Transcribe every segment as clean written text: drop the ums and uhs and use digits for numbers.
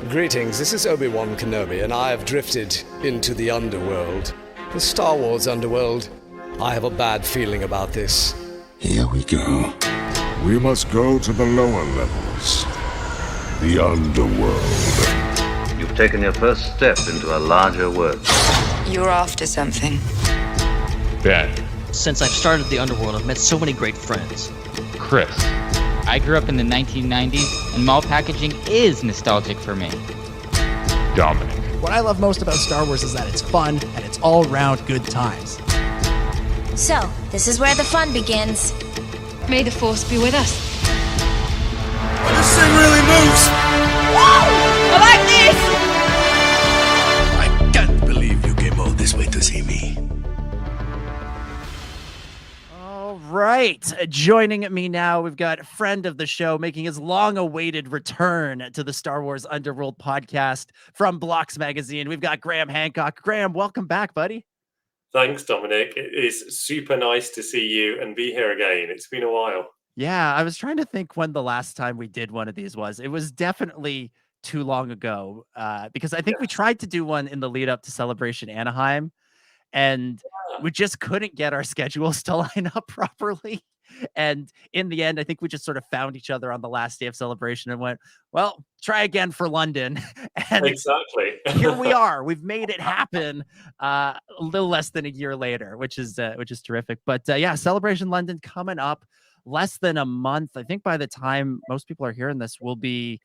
Greetings, this is Obi-Wan Kenobi, and I have drifted into the Underworld. The Star Wars Underworld. I have a bad feeling about this. Here we go. We must go to the lower levels. The Underworld. You've taken your first step into a larger world. You're after something. Ben. Since I've started the Underworld, I've met so many great friends. Chris. I grew up in the 1990s, and mall packaging is nostalgic for me. Dominic. What I love most about Star Wars is that it's fun, and it's all-around good times. So, this is where the fun begins. May the Force be with us. This thing really moves! Whoa! I like this! I can't believe you came all this way to see me. Right. Joining me now, we've got a friend of the show making his long-awaited return to the Star Wars Underworld podcast from Blocks Magazine. We've got Graham Hancock. Graham, welcome back, buddy. Thanks, Dominic. It is super nice to see you and be here again. It's been a while. Yeah, I was trying to think when the last time we did one of these was. It was definitely too long ago because I think we tried to do one in the lead up to Celebration Anaheim, and we just couldn't get our schedules to line up properly. And in the end, I think we just sort of found each other on the last day of Celebration and went, well, try again for London. And exactly. Here we are. We've made it happen a little less than a year later, which is terrific. But yeah, Celebration London coming up less than a month. I think by the time most people are hearing this, we'll be,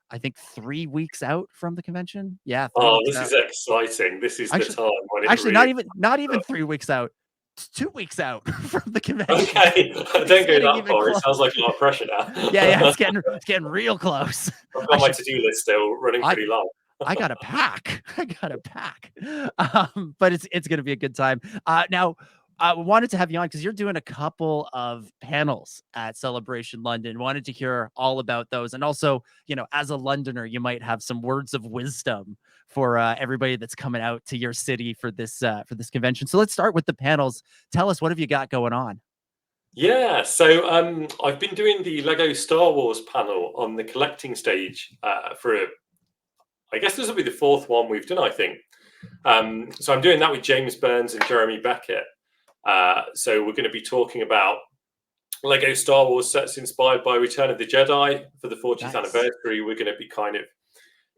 I think, 3 weeks out from the convention. Yeah. Oh, this is exciting. This is the time when it actually really not even 3 weeks out. It's 2 weeks out from the convention. Okay, don't go that far. It sounds like a lot of pressure now. Yeah, it's getting real close. I've got my to-do list still running pretty long. I got to pack. But it's going to be a good time. Now, I wanted to have you on because you're doing a couple of panels at Celebration London. Wanted to hear all about those. And also, as a Londoner, you might have some words of wisdom for everybody that's coming out to your city for this convention. So let's start with the panels. Tell us, what have you got going on? Yeah, so I've been doing the Lego Star Wars panel on the collecting stage I guess this will be the fourth one we've done, I think. So I'm doing that with James Burns and Jeremy Beckett. So we're going to be talking about Lego Star Wars sets inspired by Return of the Jedi for the 40th anniversary. We're going to be kind of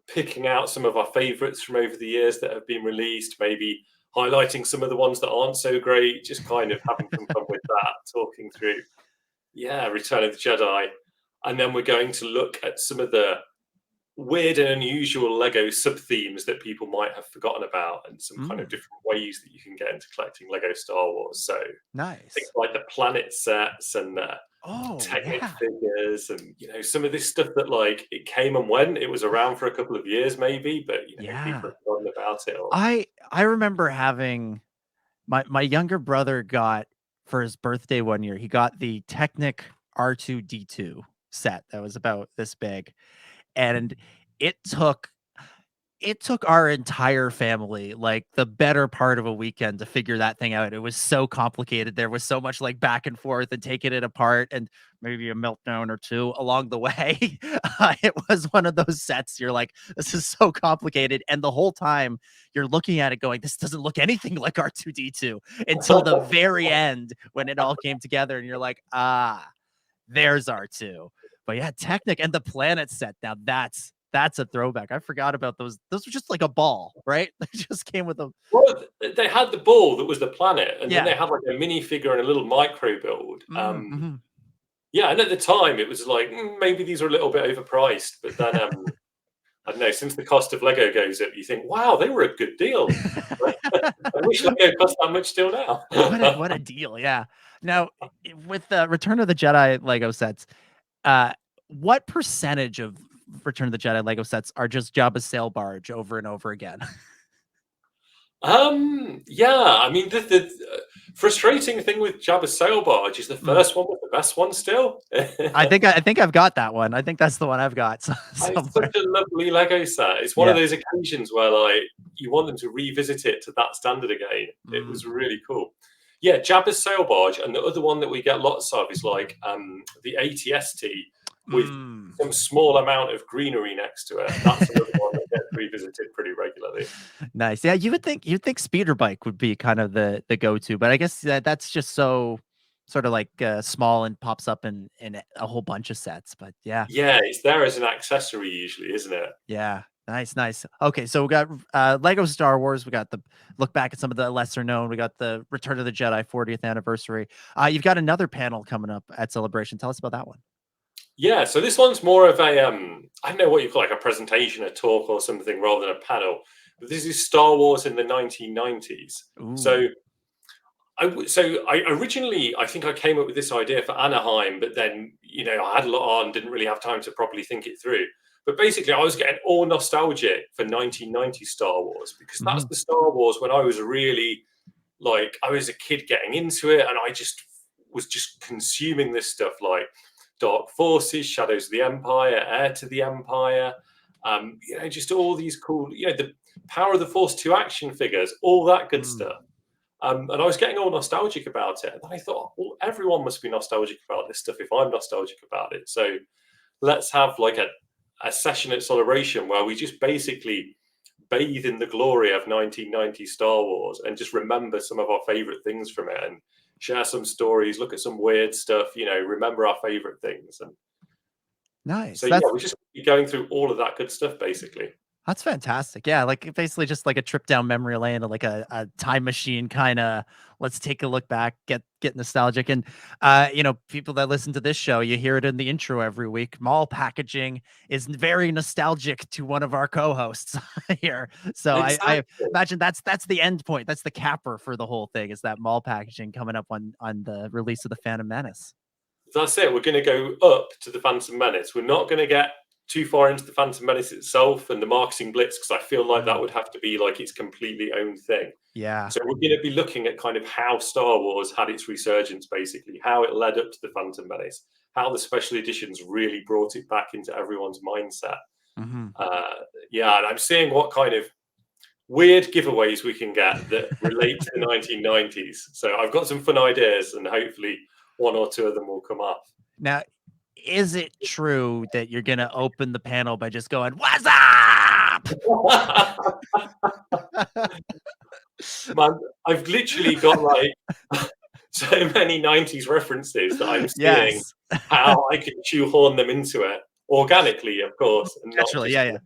picking out some of our favorites from over the years that have been released, maybe highlighting some of the ones that aren't so great, just kind of having some fun with that, talking through, Return of the Jedi. And then we're going to look at some of the weird and unusual Lego sub-themes that people might have forgotten about, and some kind of different ways that you can get into collecting Lego Star Wars. So nice, things like the planet sets and Technic figures, and some of this stuff that it came and went. It was around for a couple of years, maybe, but people have forgotten about it. I remember having my younger brother got for his birthday one year. He got the Technic R2D2 set that was about this big. And it took our entire family the better part of a weekend to figure that thing out. It was so complicated. There was so much back and forth and taking it apart, and maybe a meltdown or two along the way. It was one of those sets you're like, this is so complicated. And the whole time you're looking at it going, this doesn't look anything like R2D2 until the very end when it all came together. And you're like, there's R2. But yeah, Technic and the planet set. Now that's a throwback. I forgot about those. Those were just like a ball, right? They just came with a. Well, they had the ball that was the planet, and then they had a mini figure and a little micro build. Yeah, and at the time it was maybe these are a little bit overpriced, but then I don't know. Since the cost of Lego goes up, you think, wow, they were a good deal. I wish Lego cost that much still now. What a deal! Yeah. Now with the Return of the Jedi Lego sets. What percentage of Return of the Jedi Lego sets are just Jabba's sail barge over and over again? I mean, the frustrating thing with Jabba's sail barge is the first one was the best one still. I think I've got that one. I think that's the one I've got. It's such a lovely Lego set. It's one of those occasions where you want them to revisit it to that standard again. It was really cool. Yeah, Jabba's sail barge, and the other one that we get lots of is the ATST with some small amount of greenery next to it. That's another one revisited pretty regularly. Nice. Yeah, you'd think speeder bike would be kind of the go-to, but I guess that's just so sort of like small and pops up in a whole bunch of sets. But yeah, Yeah, it's there as an accessory usually, isn't it? yeah. Nice. Okay, so we got Lego Star Wars. We got the look back at some of the lesser known. We got the Return of the Jedi 40th anniversary. You've got another panel coming up at Celebration. Tell us about that one. Yeah, so this one's more of a I don't know what you call, like a presentation, a talk or something, rather than a panel. But this is Star Wars in the 1990s. Ooh. So I originally, I think I came up with this idea for Anaheim, but then, I had a lot on, didn't really have time to properly think it through. But basically, I was getting all nostalgic for 1990 Star Wars, because that's the Star Wars when I was really, like, I was a kid getting into it, and I just was just consuming this stuff, like Dark Forces, Shadows of the Empire, Heir to the Empire, just all these cool, the Power of the Force 2 action figures, all that good stuff. And I was getting all nostalgic about it. And then I thought, well, everyone must be nostalgic about this stuff if I'm nostalgic about it. So let's have like a session at Celebration where we just basically bathe in the glory of 1990 Star Wars and just remember some of our favorite things from it and share some stories, look at some weird stuff, remember our favorite things. And nice. So we're just going through all of that good stuff, basically. That's fantastic. Yeah, like basically just like a trip down memory lane, like a time machine kind of. Let's take a look back, get nostalgic, and people that listen to this show, you hear it in the intro every week. Mall packaging is very nostalgic to one of our co-hosts here, so exactly. I imagine that's the end point. That's the capper for the whole thing. Is that mall packaging coming up on the release of the Phantom Menace? That's it. We're going to go up to the Phantom Menace. We're not going to get too far into the Phantom Menace itself and the marketing blitz, because I feel like that would have to be like its completely own thing. Yeah. So we're going to be looking at kind of how Star Wars had its resurgence, basically, how it led up to the Phantom Menace, how the special editions really brought it back into everyone's mindset. And I'm seeing what kind of weird giveaways we can get that relate to the 1990s. So I've got some fun ideas, and hopefully one or two of them will come off. Now, is it true that you're going to open the panel by just going, "What's up?" Man, I've literally got like so many 90s references that I'm seeing how I can shoehorn them into it organically, of course. And naturally, yeah.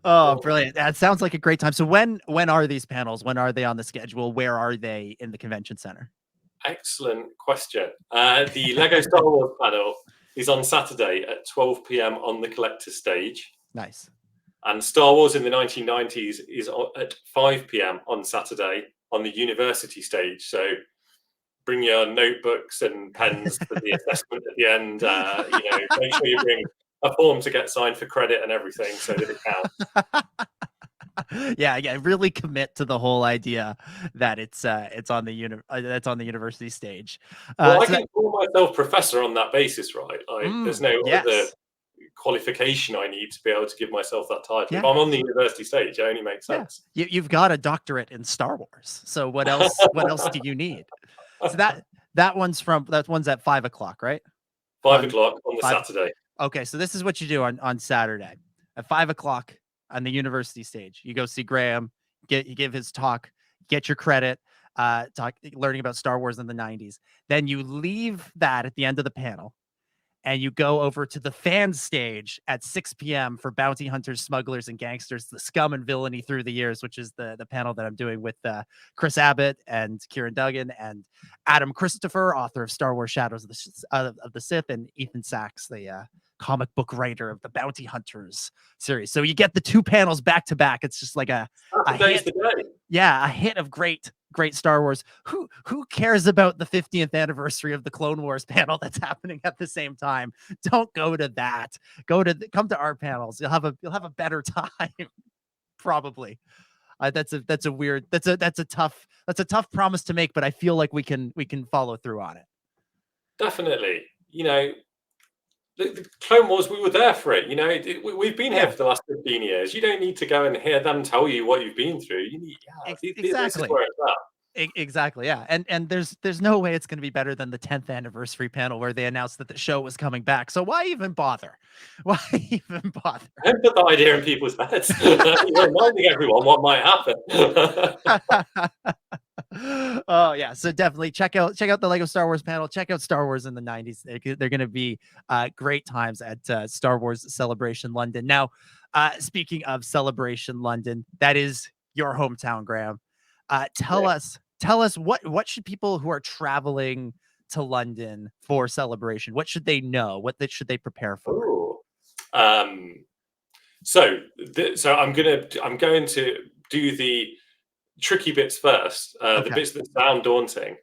Oh, brilliant. That sounds like a great time. So when are these panels? When are they on the schedule? Where are they in the convention center? Excellent question. The Lego Star Wars panel is on Saturday at 12 p.m. on the collector stage. Nice. And Star Wars in the 1990s is at 5 p.m. on Saturday on the university stage. So bring your notebooks and pens for the assessment at the end. Make sure you bring a form to get signed for credit and everything so that it counts. Yeah, really commit to the whole idea that it's on the that's on the university stage. Well, I can call myself professor on that basis, right? Like, there's no other qualification I need to be able to give myself that title. Yeah. If I'm on the university stage, it only makes sense. Yeah. You've got a doctorate in Star Wars, so what else? What else do you need? So that one's at 5 o'clock, right? 5 o'clock on the Saturday. Okay, so this is what you do on Saturday at 5 o'clock. On the university stage, you go see Graham, you give his talk, get your credit, learning about Star Wars in the 90s. Then you leave that at the end of the panel, and you go over to the fan stage at 6 p.m. for Bounty Hunters, Smugglers, and Gangsters, the Scum and Villainy Through the Years, which is the panel that I'm doing with Chris Abbott and Kieran Duggan and Adam Christopher, author of Star Wars Shadows of the Sith, and Ethan Sachs, the comic book writer of the Bounty Hunters series. So you get the two panels back to back. It's just like a hit of great Star Wars. Who cares about the 50th anniversary of the Clone Wars panel that's happening at the same time? Don't go to that. Come to our panels. You'll have a better time. Probably. That's a tough promise to make, but I feel like we can follow through on it. Definitely. The Clone Wars, we were there for it. We've been here for the last 15 years. You don't need to go and hear them tell you what you've been through. You need, exactly. This is where it's at. Exactly, yeah, and there's no way it's going to be better than the 10th anniversary panel where they announced that the show was coming back. So why even bother? Why even bother? Don't put the idea in people's heads. You're reminding everyone what might happen. Oh yeah, so definitely check out the Lego Star Wars panel. Check out Star Wars in the 90s. They're going to be great times at Star Wars Celebration London. Now, speaking of Celebration London, that is your hometown, Graham. Tell us what should people who are traveling to London for Celebration, what should they know? What should they prepare for? Ooh. So I'm going to do the tricky bits first, the bits that sound daunting.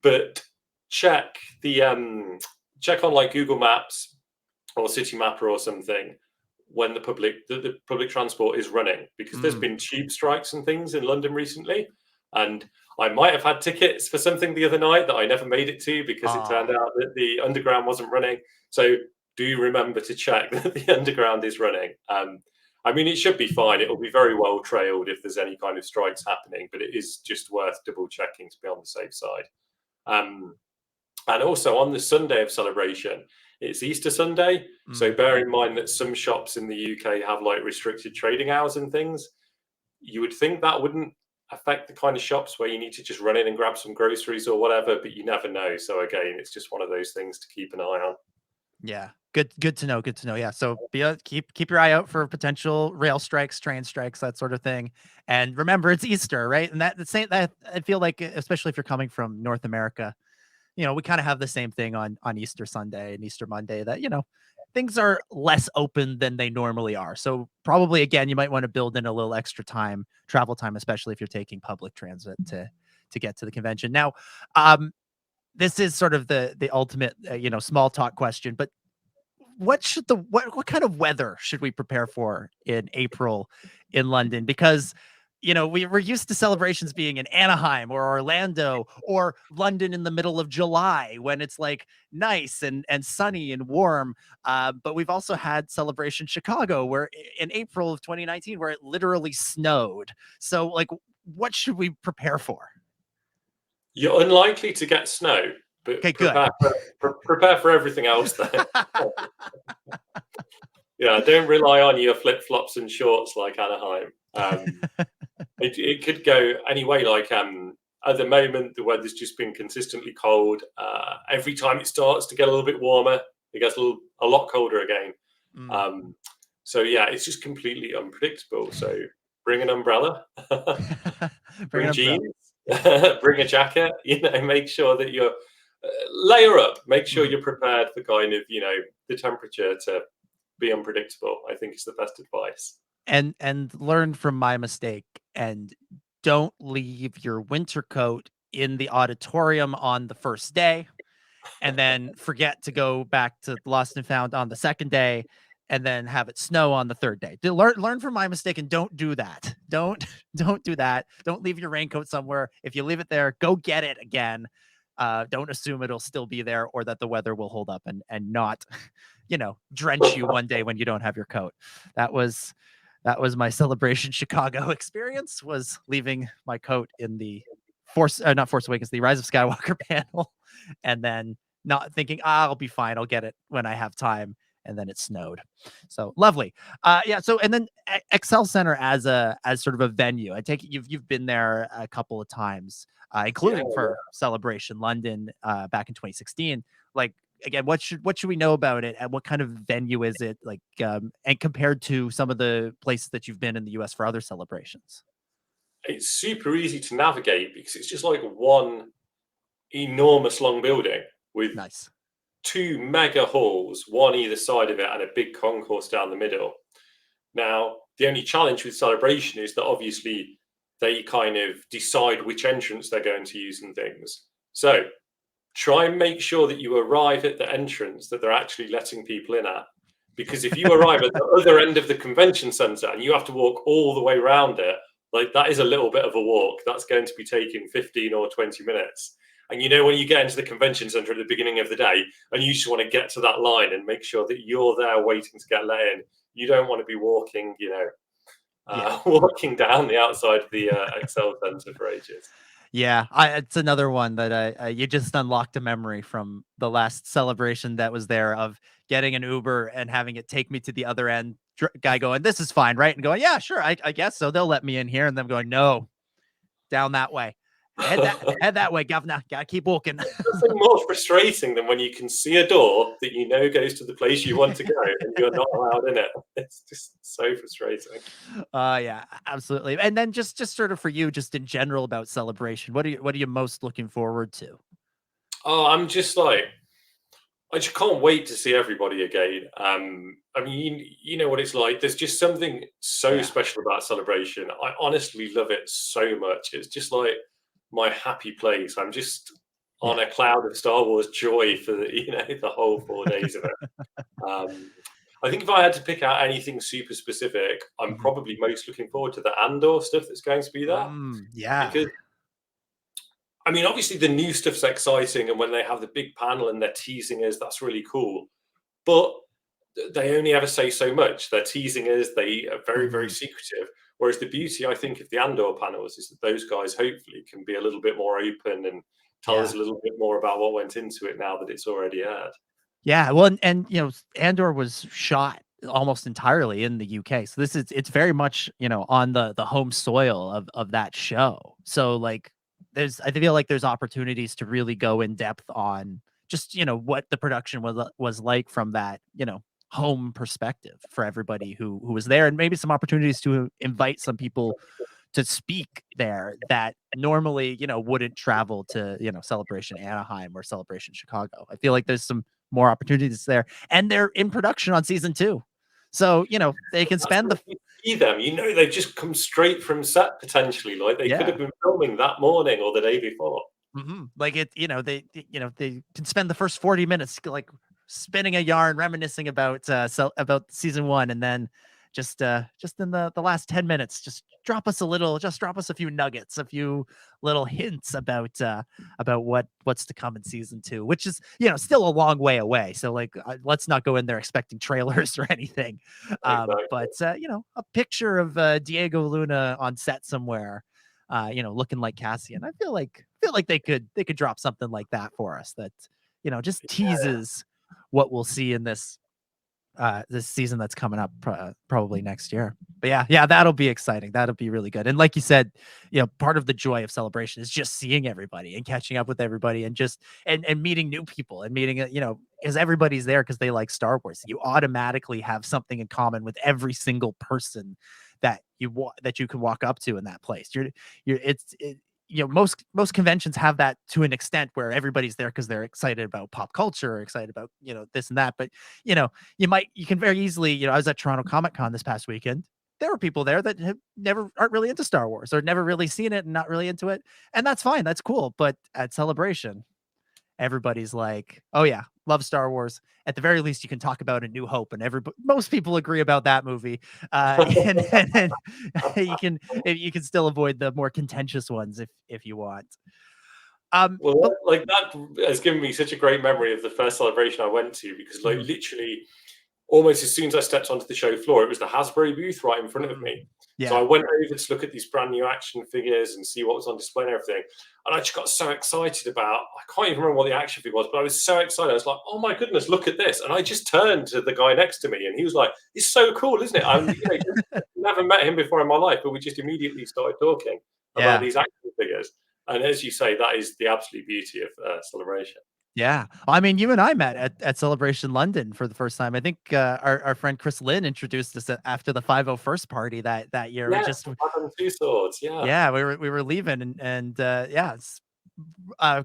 But check on like Google Maps or City Mapper or something when the public transport is running, because there's been tube strikes and things in London recently, and I might have had tickets for something the other night that I never made it to because it turned out that the underground wasn't running. So do remember to check that the underground is running. I mean, it should be fine. It'll be very well trailed if there's any kind of strikes happening, but it is just worth double checking to be on the safe side. And also on the Sunday of celebration, it's Easter Sunday. So bear in mind that some shops in the UK have like restricted trading hours and things. You would think that wouldn't affect the kind of shops where you need to just run in and grab some groceries or whatever, but you never know. So again, it's just one of those things to keep an eye on. Yeah. Good to know. Good to know. Yeah. So keep your eye out for potential rail strikes, train strikes, that sort of thing. And remember, it's Easter, right? And that I feel like, especially if you're coming from North America, we kind of have the same thing on Easter Sunday and Easter Monday, that things are less open than they normally are. So probably again, you might want to build in a little extra travel time, especially if you're taking public transit to get to the convention. Now, this is sort of the ultimate small talk question, but what kind of weather should we prepare for in April in London? Because we're used to celebrations being in Anaheim or Orlando or London in the middle of July when it's like nice and sunny and warm. But we've also had Celebration Chicago where in April of 2019 where it literally snowed. So like, what should we prepare for? You're unlikely to get snow, but prepare for everything else then. Yeah, don't rely on your flip-flops and shorts like Anaheim. It could go anyway. Like at the moment, the weather's just been consistently cold. Every time it starts to get a little bit warmer, it gets a lot colder again. So yeah, it's just completely unpredictable. So bring an umbrella, bring jeans, bring a jacket. Make sure that you're layer up. Make sure you're prepared for kind of the temperature to be unpredictable. I think is the best advice. And learn from my mistake, and don't leave your winter coat in the auditorium on the first day and then forget to go back to Lost and Found on the second day and then have it snow on the third day. Learn from my mistake and don't do that. Don't do that. Don't leave your raincoat somewhere. If you leave it there, go get it again. Don't assume it'll still be there or that the weather will hold up and not, drench you one day when you don't have your coat. That was my Celebration Chicago experience, was leaving my coat in the not Force Awakens, the Rise of Skywalker panel, and then not thinking, I'll be fine. I'll get it when I have time. And then it snowed. So lovely. Yeah. So, and then Excel Center as sort of a venue, I take it you've been there a couple of times, including for Celebration London back in 2016. Like, again, what should we know about it, and what kind of venue is it, like, and compared to some of the places that you've been in the US for other celebrations? It's super easy to navigate because it's just like one enormous long building with two mega halls, one either side of it, and a big concourse down the middle. Now, the only challenge with Celebration is that obviously they kind of decide which entrance they're going to use and things. So try and make sure that you arrive at the entrance that they're actually letting people in at. Because if you arrive at the other end of the convention center and you have to walk all the way around it, like, that is a little bit of a walk. That's going to be taking 15 or 20 minutes. And when you get into the convention center at the beginning of the day and you just want to get to that line and make sure that you're there waiting to get let in, you don't want to be walking, walking down the outside of the Excel Center for ages. Yeah, it's another one that you just unlocked a memory from the last celebration that was there of getting an Uber and having it take me to the other end. Guy going, "This is fine, right?" And going, "Yeah, sure, I guess so. They'll let me in here." And them going, "No, down that way. Head that way, governor. Gotta keep walking." Nothing more frustrating than when you can see a door that you know goes to the place you want to go and you're not allowed in it. It's just so frustrating. Yeah, absolutely. And then just sort of for you, just in general about celebration, what are you most looking forward to? Oh, I'm just like, I just can't wait to see everybody again. I mean, you know what it's like. There's just something so special about celebration. I honestly love it so much. It's just like my happy place. I'm just on a cloud of Star Wars joy for the whole 4 days of it. I think if I had to pick out anything super specific, I'm probably most looking forward to the Andor stuff that's going to be there. Yeah. Because I mean, obviously the new stuff's exciting, and when they have the big panel and they're teasing us, that's really cool. But they only ever say so much. They're teasing us. They are very, very secretive. Whereas the beauty, I think, of the Andor panels is that those guys hopefully can be a little bit more open and tell us a little bit more about what went into it now that it's already aired. Yeah, well, and Andor was shot almost entirely in the UK, so it's very much on the home soil of that show. So like, I feel like there's opportunities to really go in depth on just what the production was like from that home perspective for everybody who was there, and maybe some opportunities to invite some people to speak there that normally wouldn't travel to Celebration Anaheim or Celebration Chicago. I feel like there's some more opportunities there, and they're in production on season 2, so they can spend see them. They've just come straight from set potentially. Like they could have been filming that morning or the day before. Like they can spend the first 40 minutes like spinning a yarn, reminiscing about season 1, and then just in the last 10 minutes, just drop us a few nuggets, a few little hints about what's to come in season 2, which is still a long way away. So like, let's not go in there expecting trailers or anything. Exactly. But a picture of Diego Luna on set somewhere, looking like Cassian. I feel like they could drop something like that for us that just teases what we'll see in this season that's coming up probably next year. But yeah, that'll be exciting. That'll be really good. And like you said, part of the joy of Celebration is just seeing everybody and catching up with everybody and just and meeting new people and meeting because everybody's there because they like Star Wars. You automatically have something in common with every single person that you can walk up to in that place. Most conventions have that to an extent where everybody's there because they're excited about pop culture or excited about this and that. But you can very easily, I was at Toronto Comic Con this past weekend. There were people there that aren't really into Star Wars or never really seen it and not really into it, and that's fine, that's cool. But at Celebration, everybody's like, oh yeah, love Star Wars. At the very least, you can talk about A New Hope, and most people agree about that movie. And you can still avoid the more contentious ones if you want. Like that has given me such a great memory of the first Celebration I went to, because like literally almost as soon as I stepped onto the show floor, it was the Hasbro booth right in front of me. Yeah. So I went over to look at these brand new action figures and see what was on display and everything. And I just got so excited about, I can't even remember what the action figure was, but I was so excited. I was like, oh my goodness, look at this. And I just turned to the guy next to me and he was like, it's so cool, isn't it? I've never met him before in my life, but we just immediately started talking about these action figures. And as you say, that is the absolute beauty of Celebration. Yeah. I mean, you and I met at Celebration London for the first time. I think our friend Chris Lynn introduced us after the 501st party that year. Yeah, we just two swords. Yeah. Yeah, we were leaving and it's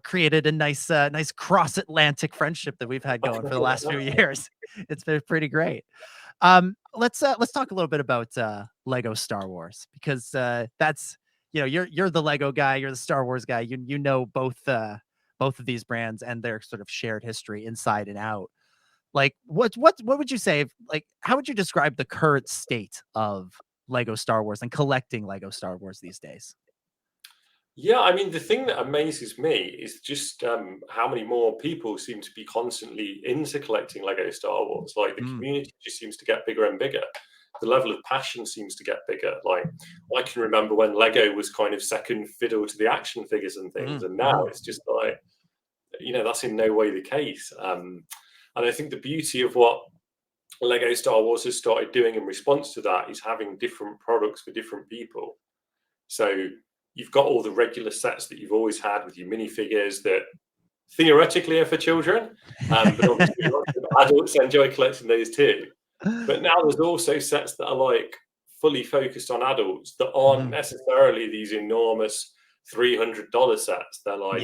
created a nice cross-Atlantic friendship that we've had going for the last few years. It's been pretty great. Let's talk a little bit about Lego Star Wars, because that's you're the Lego guy, you're the Star Wars guy. You know both of these brands and their sort of shared history inside and out. Like what would you say, like how would you describe the current state of Lego Star Wars and collecting Lego Star Wars these days? Yeah, I mean, the thing that amazes me is just how many more people seem to be constantly into collecting Lego Star Wars. Like the community just seems to get bigger and bigger. the level of passion seems to get bigger. Like, I can remember when Lego was kind of second fiddle to the action figures and things, and now it's just like, that's in no way the case. And I think the beauty of what Lego Star Wars has started doing in response to that is having different products for different people. So you've got all the regular sets that you've always had with your minifigures that theoretically are for children, but obviously adults enjoy collecting those too. But now there's also sets that are like fully focused on adults that aren't necessarily these enormous $300 sets. They're like,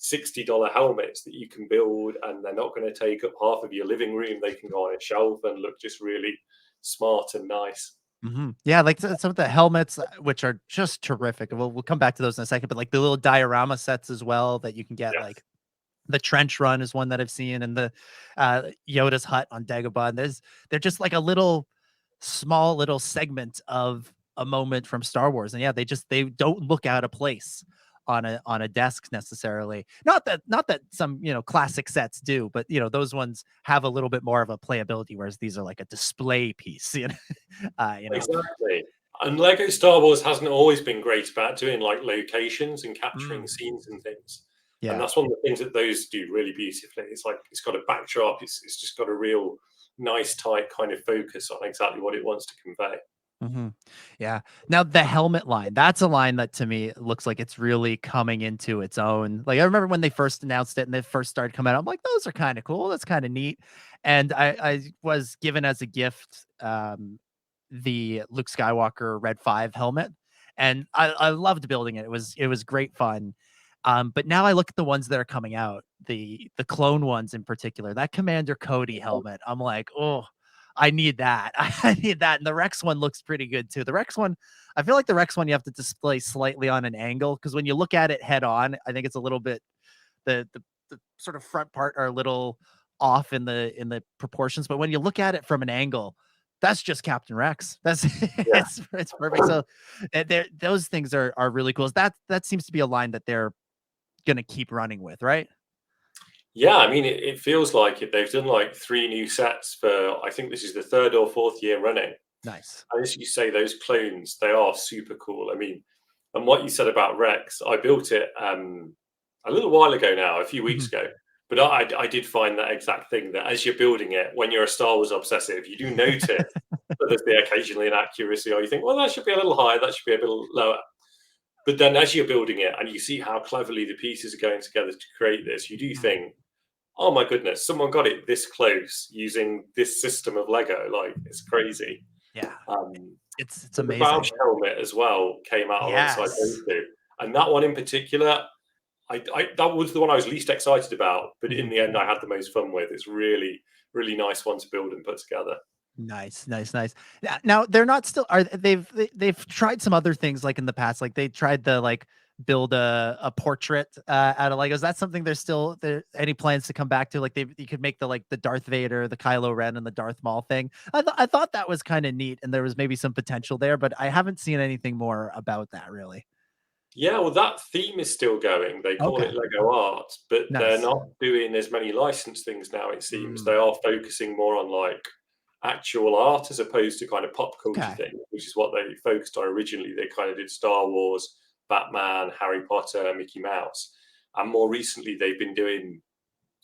$60 helmets that you can build, and they're not going to take up half of your living room. They can go on a shelf and look just really smart and nice. Yeah, like some of the helmets, which are just terrific. We'll come back to those in a second, but like the little diorama sets as well that you can get, like the Trench Run is one that I've seen, and the Yoda's hut on Dagobah. They're just like a small little segment of a moment from Star Wars, and they don't look out of place on a desk necessarily. Not that some classic sets do, but those ones have a little bit more of a playability, whereas these are like a display piece. Exactly. And Lego Star Wars hasn't always been great about doing like locations and capturing scenes and things. Yeah. And that's one of the things that those do really beautifully. It's like it's got a backdrop. It's just got a real nice, tight kind of focus on exactly what it wants to convey. Yeah. Now the helmet line, that's a line that to me looks like it's really coming into its own. Like I remember when they first announced it and they first started coming out, I'm like, those are kind of cool. That's kind of neat. And I was given as a gift the Luke Skywalker Red 5 helmet, and I loved building it. It was great fun. But now I look at the ones that are coming out, the clone ones in particular, that Commander Cody helmet. I'm like, oh, I need that. I need that. And the Rex one looks pretty good too. The Rex one, I feel like the Rex one you have to display slightly on an angle, because when you look at it head on, I think it's a little bit, the sort of front part are a little off in the proportions. But when you look at it from an angle, that's just Captain Rex. That's it's perfect. So those things are really cool. That seems to be a line that they're gonna keep running with, right? Yeah, I mean, it feels like it. They've done like 3 new sets for, I think this is the 3rd or 4th year running. Nice. And as you say, those clones, they are super cool. I mean, and what you said about Rex, I built it a little while ago now, a few weeks ago. But I did find that exact thing, that as you're building it, when you're a Star Wars obsessive, you do notice that there's occasionally inaccuracy, or you think, well, that should be a little higher, that should be a little lower. But then as you're building it and you see how cleverly the pieces are going together to create this, you do think, oh my goodness, someone got it this close using this system of Lego. Like, it's crazy. Yeah. It's the amazing. Bausch helmet as well came out alongside those two. And that one in particular, that was the one I was least excited about, but in the end I had the most fun with. It's really, really nice one to build and put together. Nice. Now they're not still they've tried some other things like in the past, like they tried to like build a portrait out of Legos. That's something there any plans to come back to? Like you could make the Darth Vader, the Kylo Ren, and the Darth Maul thing. I thought that was kind of neat, and there was maybe some potential there, but I haven't seen anything more about that really. Yeah, well, that theme is still going. They call it Lego Art, but they're not doing as many licensed things now, it seems. They are focusing more on like actual art as opposed to kind of pop culture thing, which is what they focused on originally. They kind of did Star Wars, Batman, Harry Potter, Mickey Mouse. And more recently, they've been doing,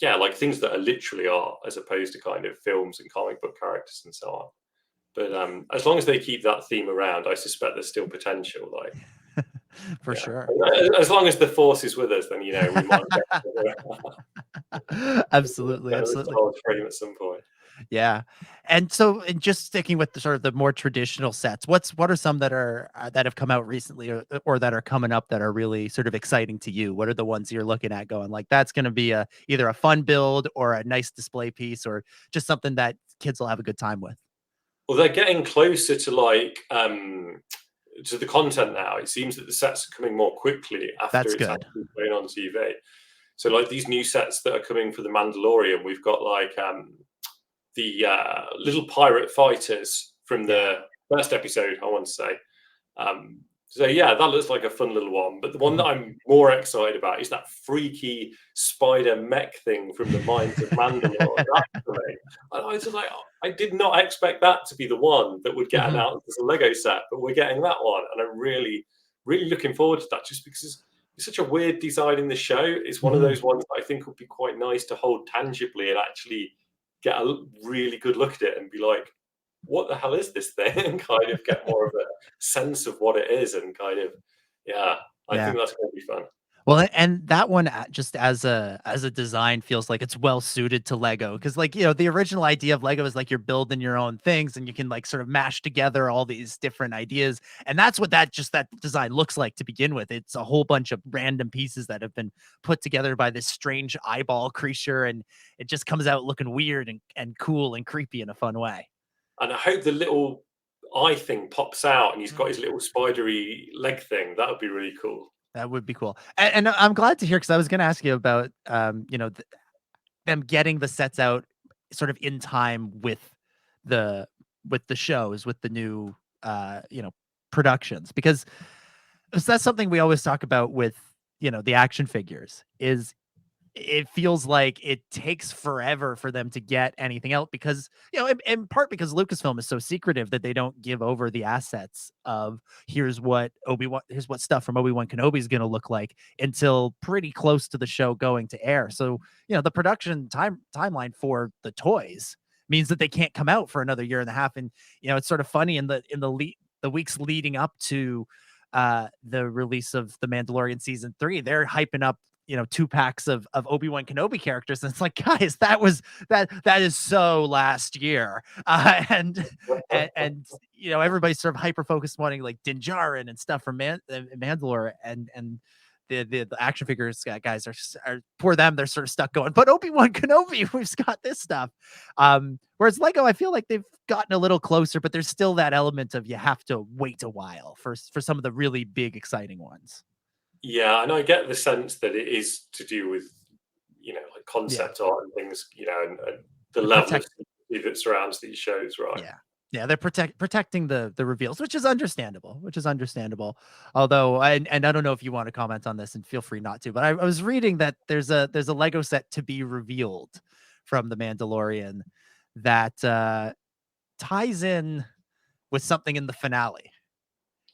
like things that are literally art as opposed to kind of films and comic book characters and so on. But as long as they keep that theme around, I suspect there's still potential. Like, for sure. As long as the Force is with us, then we might get absolutely frame at some point. Yeah. And so, and just sticking with the sort of the more traditional sets, what are some that have come out recently or that are coming up that are really sort of exciting to you? What are the ones you're looking at going like, that's going to be either a fun build or a nice display piece, or just something that kids will have a good time with? Well, they're getting closer to like to the content now. It seems that the sets are coming more quickly after it's actually going on TV. So like these new sets that are coming for The Mandalorian, we've got like the little pirate fighters from the first episode, I want to say. So yeah, that looks like a fun little one. But the one that I'm more excited about is that freaky spider mech thing from the Mines of Mandalore. That's great. I was just like, I did not expect that to be the one that would get announced as a Lego set, but we're getting that one, and I'm really, really looking forward to that. Just because it's such a weird design in the show. It's one of those ones that I think would be quite nice to hold tangibly and actually get a really good look at it and be like, what the hell is this thing? And kind of get more of a sense of what it is, and kind of, I think that's going to be fun. Well, and that one just as a design feels like it's well suited to Lego, because like, the original idea of Lego is like you're building your own things and you can like sort of mash together all these different ideas, and that's what that design looks like to begin with. It's a whole bunch of random pieces that have been put together by this strange eyeball creature, and it just comes out looking weird and cool and creepy in a fun way. And I hope the little eye thing pops out and he's got his little spidery leg thing. That would be really cool. That would be cool. And I'm glad to hear, because I was going to ask you about, them getting the sets out sort of in time with the shows, with the new, productions, because that's something we always talk about with, the action figures, is it feels like it takes forever for them to get anything out, because, in part because Lucasfilm is so secretive that they don't give over the assets of here's what stuff from Obi-Wan Kenobi is going to look like until pretty close to the show going to air. So, the production timeline for the toys means that they can't come out for another year and a half. And, it's sort of funny in the weeks leading up to the release of The Mandalorian season 3, they're hyping up 2 packs of Obi-Wan Kenobi characters, and it's like, guys, that is so last year, and everybody's sort of hyper focused wanting like Din Djarin and stuff from Mandalore, and the action figures guys are poor them, they're sort of stuck going, but Obi-Wan Kenobi, we've got this stuff. Whereas Lego, I feel like they've gotten a little closer, but there's still that element of you have to wait a while for some of the really big exciting ones. Yeah, and I get the sense that it is to do with, like concept art and things, and the level of secrecy that surrounds these shows, right? Yeah, they're protecting the reveals, which is understandable. Although, and I don't know if you want to comment on this, and feel free not to, but I was reading that there's a Lego set to be revealed from The Mandalorian that ties in with something in the finale.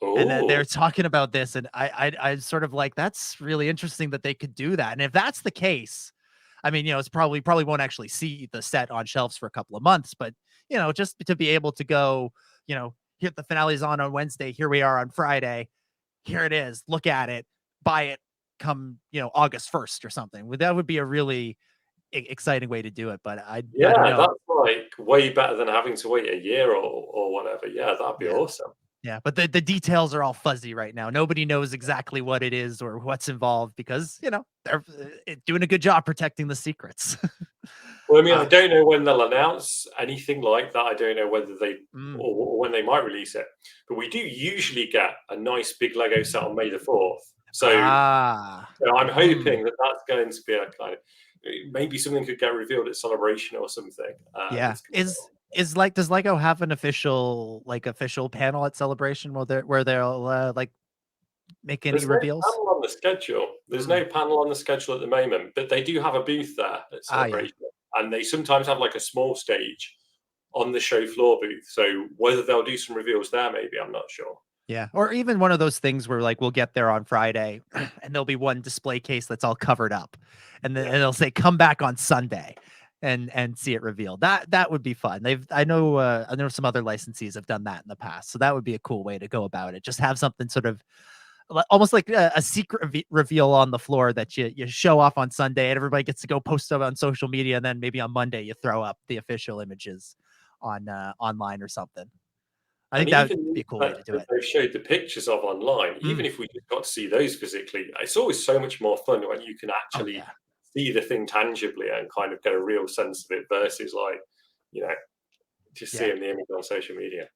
And then they're talking about this, and I sort of like, that's really interesting that they could do that. And if that's the case, I mean, it's probably won't actually see the set on shelves for a couple of months, but just to be able to go, here the finale's on Wednesday, here we are on Friday, here it is, look at it, buy it, come August 1st or something. That would be a really exciting way to do it. But I don't know. That's like way better than having to wait a year or whatever. Yeah, that'd be awesome. Yeah, but the details are all fuzzy right now. Nobody knows exactly what it is or what's involved, because, they're doing a good job protecting the secrets. Well, I mean, I don't know when they'll announce anything like that. I don't know whether they or when they might release it. But we do usually get a nice big Lego set on May the 4th. So, I'm hoping that that's going to be a kind of, maybe something could get revealed at Celebration or something. Does Lego have an official panel at Celebration where they'll make any reveals? No panel on the schedule. There's no panel on the schedule at the moment, but they do have a booth there at Celebration, and they sometimes have like a small stage on the show floor booth. So whether they'll do some reveals there, maybe, I'm not sure. Yeah, or even one of those things where like we'll get there on Friday, and there'll be one display case that's all covered up, and then they'll say come back on Sunday and see it revealed. That would be fun. I know some other licensees have done that in the past, so that would be a cool way to go about it. Just have something sort of almost like a secret reveal on the floor that you show off on Sunday, and everybody gets to go post it on social media, and then maybe on Monday you throw up the official images on online or something. I think that would be a cool way to do it. They've showed the pictures of online. Even if we just got to see those physically, it's always so much more fun when you can actually see the thing tangibly and kind of get a real sense of it versus like, just seeing the image on social media.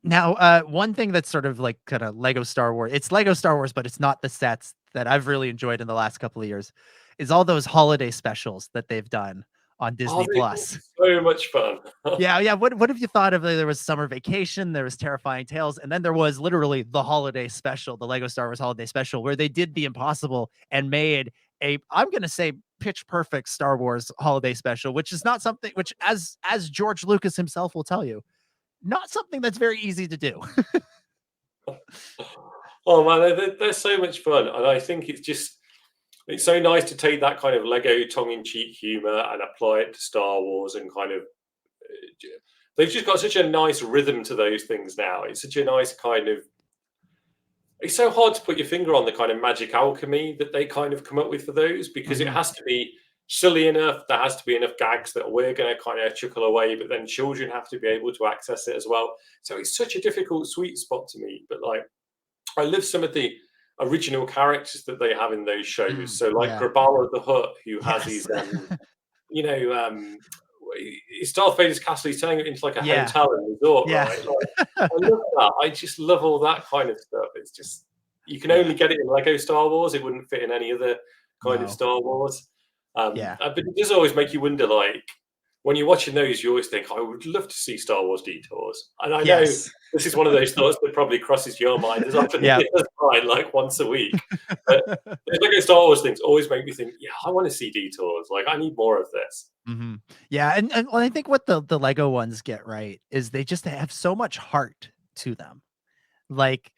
Now, one thing that's sort of like kind of Lego Star Wars, it's Lego Star Wars, but it's not the sets that I've really enjoyed in the last couple of years, is all those holiday specials that they've done on Oh, Disney they were Plus. so much fun. Yeah, yeah. What have you thought of? There was Summer Vacation, there was Terrifying Tales, and then there was literally the holiday special, the Lego Star Wars holiday special, where they did the impossible and made a, I'm gonna say, pitch perfect Star Wars holiday special, which is not something which, as George Lucas himself will tell you, not something that's very easy to do. Oh man, they're so much fun, and I think it's so nice to take that kind of Lego tongue-in-cheek humor and apply it to Star Wars, and kind of they've just got such a nice rhythm to those things now. It's such a nice kind of. It's so hard to put your finger on the kind of magic alchemy that they kind of come up with for those, because it has to be silly enough. There has to be enough gags that we're going to kind of chuckle away, but then children have to be able to access it as well. So it's such a difficult sweet spot to me. But like, I love some of the original characters that they have in those shows. So like Graballa the Hutt, who has his, you know, it's Darth Vader's castle. He's turning it into like a hotel and resort, right? Like, I love that. I just love all that kind of stuff. It's just, you can only get it in Lego Star Wars. It wouldn't fit in any other kind of Star Wars. But it does always make you wonder, like, when you're watching those, you always think, I would love to see Star Wars detours. And I know this is one of those thoughts that probably crosses your mind as often as it does mine, like once a week. But those Lego Star Wars things always make me think, yeah, I want to see detours. Like, I need more of this. Yeah, and I think what the Lego ones get right is they just have so much heart to them. Like,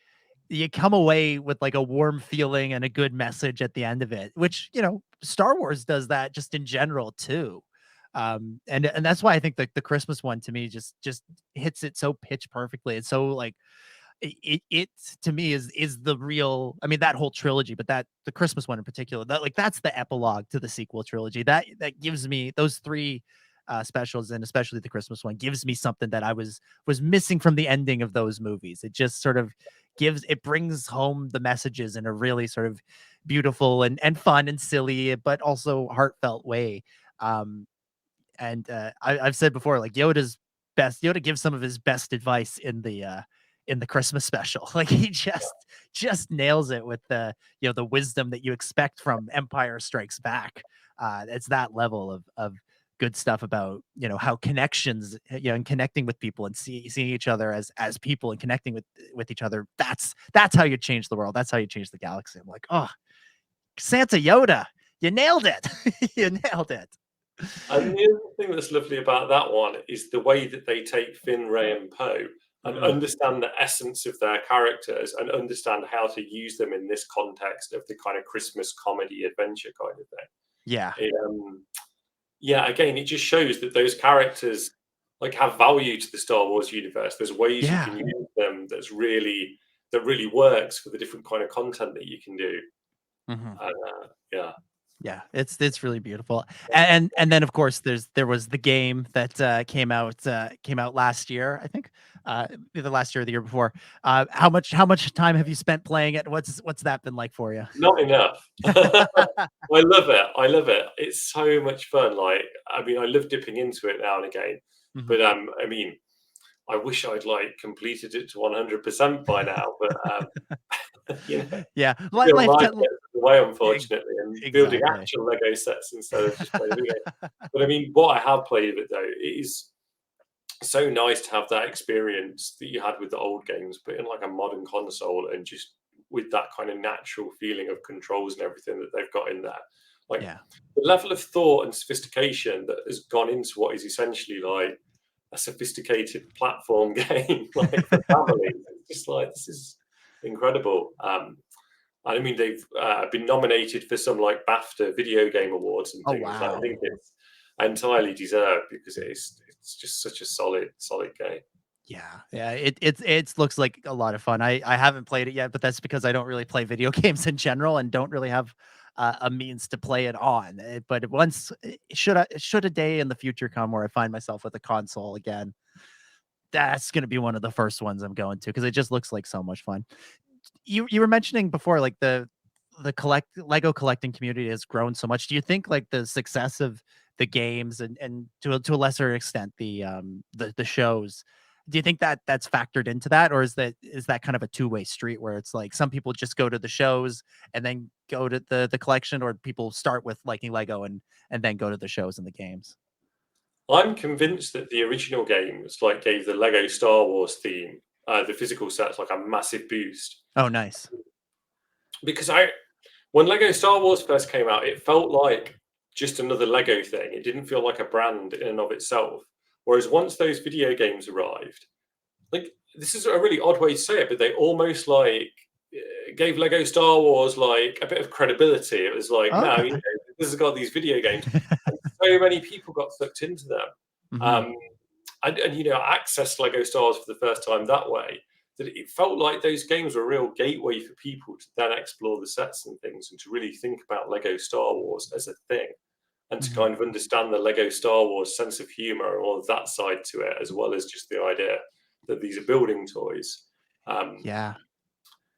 you come away with like a warm feeling and a good message at the end of it, which, you know, Star Wars does that just in general too. And that's why I think the Christmas one to me just hits it so pitch perfectly. It's so like it to me is the real, I mean, that whole trilogy, but that the Christmas one in particular, that like that's the epilogue to the sequel trilogy. That gives me those three specials, and especially the Christmas one, gives me something that I was missing from the ending of those movies. It just sort of brings home the messages in a really sort of beautiful and fun and silly, but also heartfelt way. I've said before, like Yoda gives some of his best advice in the Christmas special. Like, he just nails it with the, you know, the wisdom that you expect from Empire Strikes Back. It's that level of good stuff about, you know, how connections, you know, and connecting with people and seeing each other as people and connecting with each other. That's how you change the world. That's how you change the galaxy. I'm like, oh, Santa Yoda, you nailed it. You nailed it. And the other thing that's lovely about that one is the way that they take Finn, Rey, and Poe and understand the essence of their characters and understand how to use them in this context of the kind of Christmas comedy adventure kind of thing. Yeah. Again, it just shows that those characters like have value to the Star Wars universe. There's ways you can use them that really works for the different kind of content that you can do. Yeah, it's really beautiful. And then of course there was the game that came out last year, I think. Either last year or the year before. How much time have you spent playing it? What's that been like for you? Not enough. I love it. It's so much fun. Like, I mean, I love dipping into it now and again. But I mean, I wish I'd like completed it to 100% by now, but you know, away, unfortunately, and building actual Lego sets instead of just playing video. But I mean, what I have played of it though, it is so nice to have that experience that you had with the old games, but in like a modern console, and just with that kind of natural feeling of controls and everything that they've got in there. Like the level of thought and sophistication that has gone into what is essentially like a sophisticated platform game, like for families. It's just like, this is incredible. I mean, they've been nominated for some like BAFTA video game awards and things. Wow. I think it's entirely deserved because it's just such a solid game. Yeah. It looks like a lot of fun. I haven't played it yet, but that's because I don't really play video games in general and don't really have a means to play it on. But should a day in the future come where I find myself with a console again, that's going to be one of the first ones I'm going to, because it just looks like so much fun. You were mentioning before, like the Lego collecting community has grown so much. Do you think like the success of the games and to a lesser extent the shows, do you think that that's factored into that, or is that kind of a two-way street where it's like some people just go to the shows and then go to the collection, or people start with liking Lego and then go to the shows and the games? I'm convinced that the original games like gave the Lego Star Wars theme, the physical sets, like a massive boost. Oh, nice. Because when Lego Star Wars first came out, it felt like just another Lego thing. It didn't feel like a brand in and of itself. Whereas once those video games arrived, like, this is a really odd way to say it, but they almost like gave Lego Star Wars like a bit of credibility. It was like, no, Okay. you know, this has got these video games, and so many people got sucked into them, Mhm. and you know, accessed Lego Star Wars for the first time that way. That it felt like those games were a real gateway for people to then explore the sets and things, and to really think about Lego Star Wars as a thing, and to Mhm. kind of understand the Lego Star Wars sense of humor and all of that side to it, as well as just the idea that these are building toys. Yeah.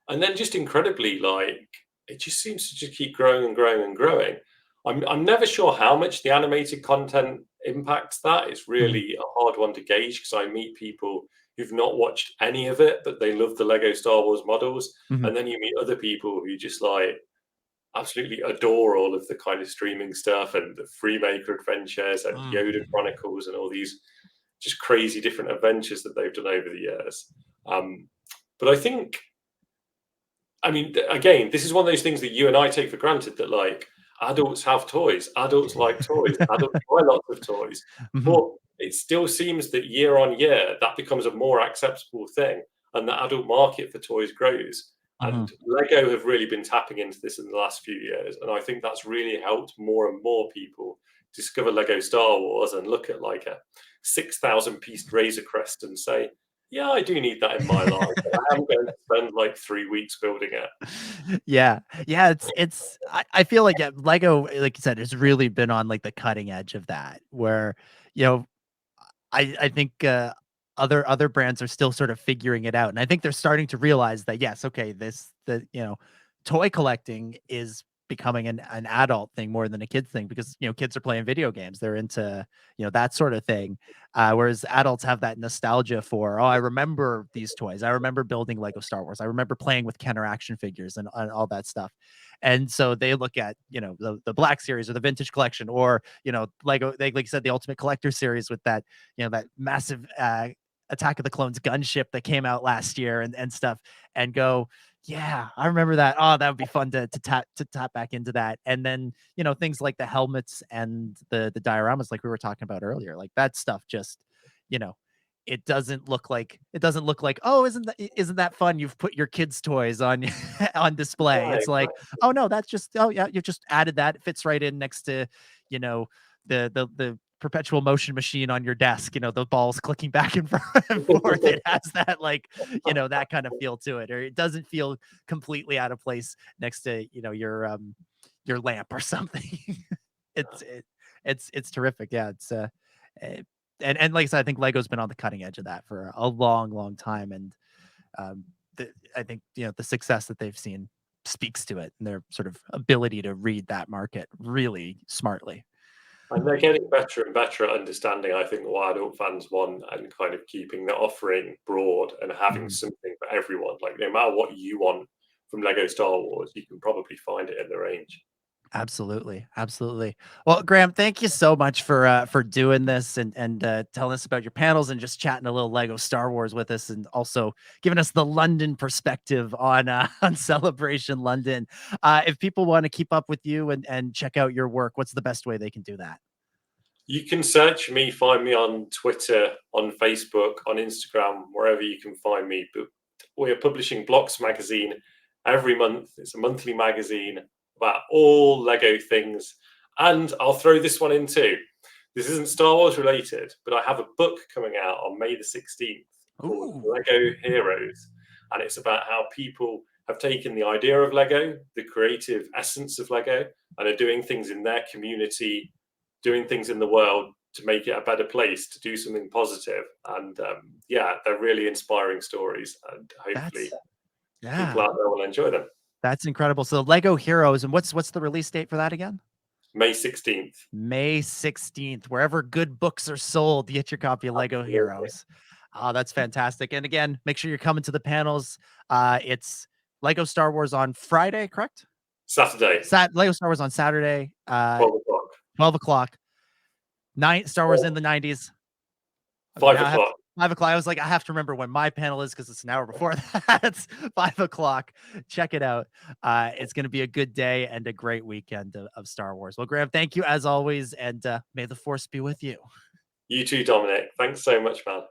And then just incredibly, like, it just seems to just keep growing and growing and growing. I'm never sure how much the animated content impacts that. It's Mhm. really a hard one to gauge, because I meet people who've not watched any of it, but they love the Lego Star Wars models. Mhm. And then you meet other people who just like absolutely adore all of the kind of streaming stuff and the Freemaker adventures and Yoda Chronicles and all these just crazy different adventures that they've done over the years. But I think, I mean, again, this is one of those things that you and I take for granted, that like adults have toys, adults like toys, adults buy lots of toys. Mhm. But it still seems that year on year that becomes a more acceptable thing, and the adult market for toys grows. Mhm. And Lego have really been tapping into this in the last few years, and I think that's really helped more and more people discover Lego Star Wars and look at like a 6,000 piece Razor Crest and say, yeah, I do need that in my life. I am going to spend like 3 weeks building it. Yeah. Yeah, I feel like, yeah, Lego, like you said, has really been on like the cutting edge of that, where, you know, I think other brands are still sort of figuring it out. And I think they're starting to realize that, yes, okay, toy collecting is becoming an adult thing more than a kid thing, because kids are playing video games. They're into that sort of thing. Whereas adults have that nostalgia for, oh, I remember these toys. I remember building Lego Star Wars. I remember playing with Kenner action figures and all that stuff. And so they look at, the Black Series or the Vintage Collection, or, Lego, like you said, the Ultimate Collector Series with that, that massive Attack of the Clones gunship that came out last year and stuff, and go, yeah, I remember that. Oh, that would be fun to tap back into that. And then, things like the helmets and the dioramas, like we were talking about earlier, like that stuff just, you know, it doesn't look like, oh, isn't that fun? You've put your kids' toys on on display. Yeah, It's like, oh no, that's just, oh yeah, you've just added that. It fits right in next to, you know, the perpetual motion machine on your desk, the balls clicking back and forth. It has that, like, that kind of feel to it, or it doesn't feel completely out of place next to, your lamp or something. it's it, it's terrific. Yeah, eh, and like I said, I think Lego's been on the cutting edge of that for a long, long time, and um, I think the success that they've seen speaks to it, and their sort of ability to read that market really smartly. and they're getting better and better at understanding, I think, what adult fans want, and kind of keeping the offering broad and having Mhm. something for everyone. Like, no matter what you want from Lego Star Wars, you can probably find it in the range. Absolutely, absolutely. Well, Graham, thank you so much for doing this and telling us about your panels and just chatting a little Lego Star Wars with us, and also giving us the London perspective on on Celebration London. If people want to keep up with you and check out your work, what's the best way they can do that? You can search me, find me on Twitter, on Facebook, on Instagram, wherever you can find me. But we are publishing Blocks magazine every month. It's a monthly magazine about all Lego things. And I'll throw this one in too. This isn't Star Wars related, but I have a book coming out on May the 16th called Ooh. Lego Heroes. And it's about how people have taken the idea of Lego, the creative essence of Lego, and are doing things in their community, doing things in the world to make it a better place, to do something positive. And yeah, they're really inspiring stories, and hopefully people Yeah, out there will enjoy them. that's incredible. So Lego Heroes, and what's the release date for that again? May 16th. May 16th, wherever good books are sold, get your copy of Lego Absolutely. Heroes. Oh, that's fantastic. And again, make sure you're coming to the panels. It's Lego Star Wars on Friday, correct? Saturday, Lego Star Wars on Saturday, 12 o'clock. 12 o'clock. Star Wars in the 90s. 5 o'clock. 5 o'clock. I was like, I have to remember when my panel is because it's an hour before that. It's 5 o'clock. Check it out. It's going to be a good day and a great weekend of Star Wars. Well, Graham, thank you as always, and may the Force be with you. You too, Dominic. Thanks so much, man.